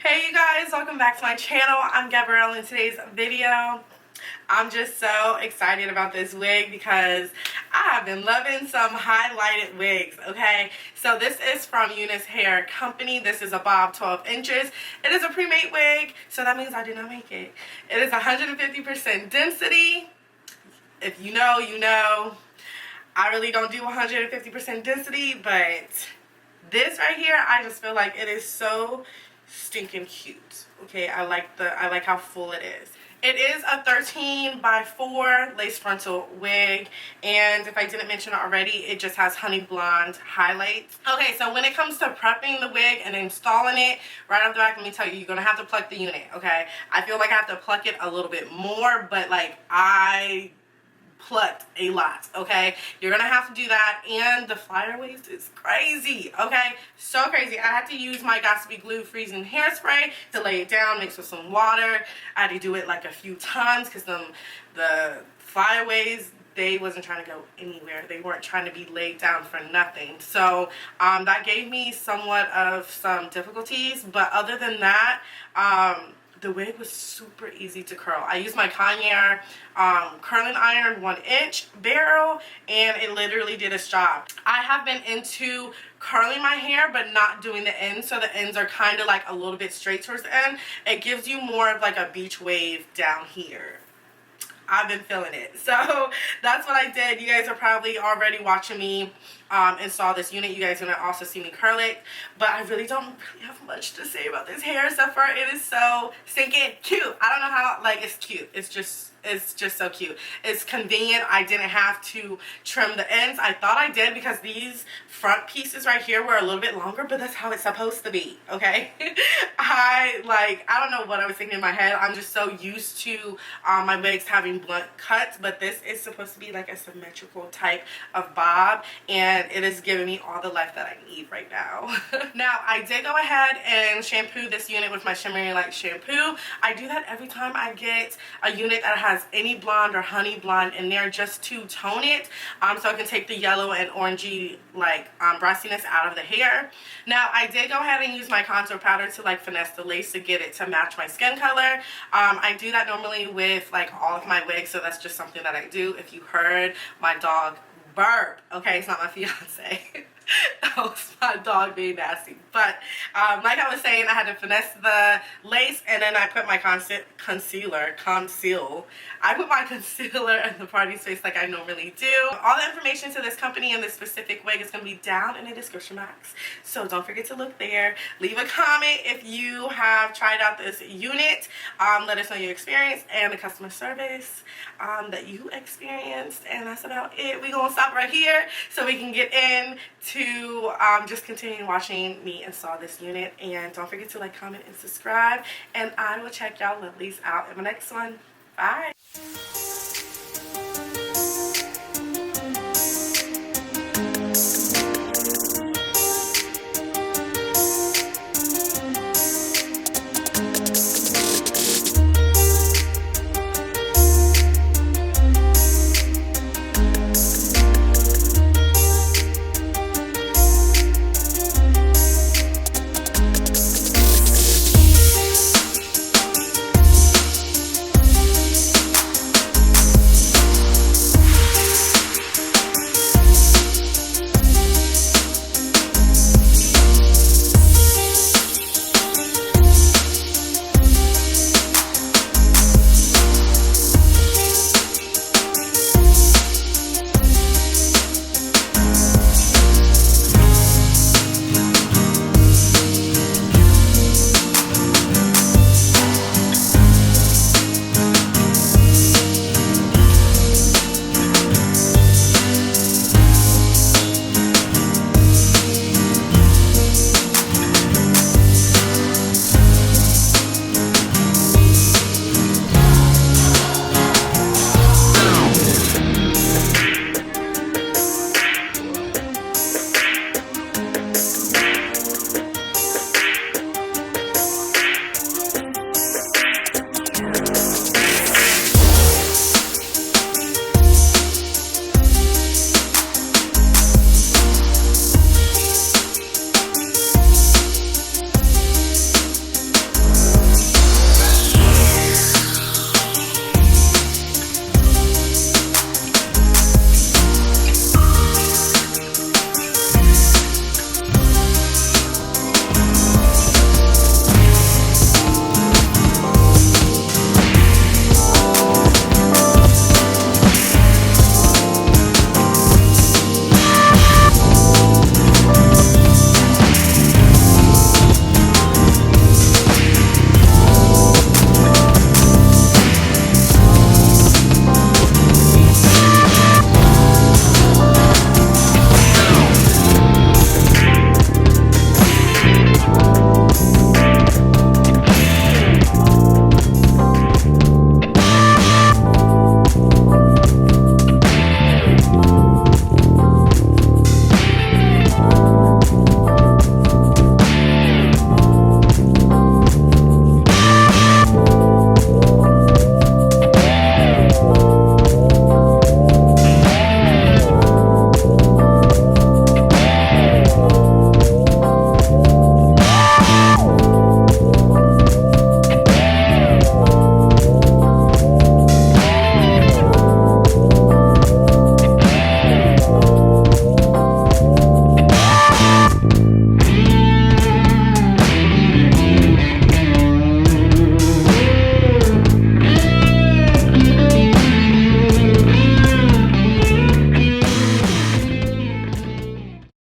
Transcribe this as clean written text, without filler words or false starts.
Hey you guys, welcome back to my channel. I'm Gabrielle. In today's video, I'm just so excited about this wig because I have been loving some highlighted wigs, okay? So this is from UNice Hair Company. This is a bob 12 inches. It is a pre-made wig, so that means I did not make it. It is 150% density. If you know, you know. I really don't do 150% density, but this right here, I just feel like it is so stinking cute. Okay, I like how full it is. It is a 13 by 4 lace frontal wig, and if I didn't mention it already, it just has honey blonde highlights. Okay, so when it comes to prepping the wig and installing it, right off the back, let me tell you, you're gonna have to pluck the unit, okay? I feel like I have to pluck it a little bit more, but like I plucked a lot, okay? You're gonna have to do that, and the flyaways is crazy, okay? So crazy. I had to use my Gossipy Glue freezing hairspray to lay it down, mix with some water. I had to do it like a few times because the flyaways, they wasn't trying to go anywhere. They weren't trying to be laid down for nothing. So that gave me somewhat of some difficulties, but other than that, the wig was super easy to curl. I used my Conair curling iron 1-inch barrel, and it literally did its job. I have been into curling my hair but not doing the ends, so the ends are kind of like a little bit straight towards the end. It gives you more of like a beach wave down here. I've been feeling it. So that's what I did. You guys are probably already watching me install this unit. You guys are gonna also see me curl it, but I really don't have much to say about this hair except for it is so stinking cute. I don't know how, like, it's cute. It's just so cute. It's convenient. I didn't have to trim the ends. I thought I did because these front pieces right here were a little bit longer, but that's how it's supposed to be, okay? I don't know what I was thinking in my head. I'm just so used to my wigs having blunt cuts, but this is supposed to be like a symmetrical type of bob, and it is giving me all the life that I need right now. Now, I did go ahead and shampoo this unit with my Shimmery Light shampoo. I do that every time I get a unit that has any blonde or honey blonde in there, just to tone it, so I can take the yellow and orangey like brassiness out of the hair. Now, I did go ahead and use my contour powder to like finesse the lace to get it to match my skin color. I do that normally with like all of my wigs, so that's just something that I do. If you heard my dog burp, okay, it's not my fiance. That was my dog being nasty. But like I was saying, I had to finesse the lace, and then I put my I put my concealer in the party's face like I normally do. All the information to this company and this specific wig is going to be down in the description box, so don't forget to look there. Leave a comment if you have tried out this unit. Let us know your experience and the customer service that you experienced, and that's about it. We're gonna stop right here so we can get in to just continue watching me install this unit. And don't forget to like, comment, and subscribe, and I will check y'all lovelies out in the next one. Bye.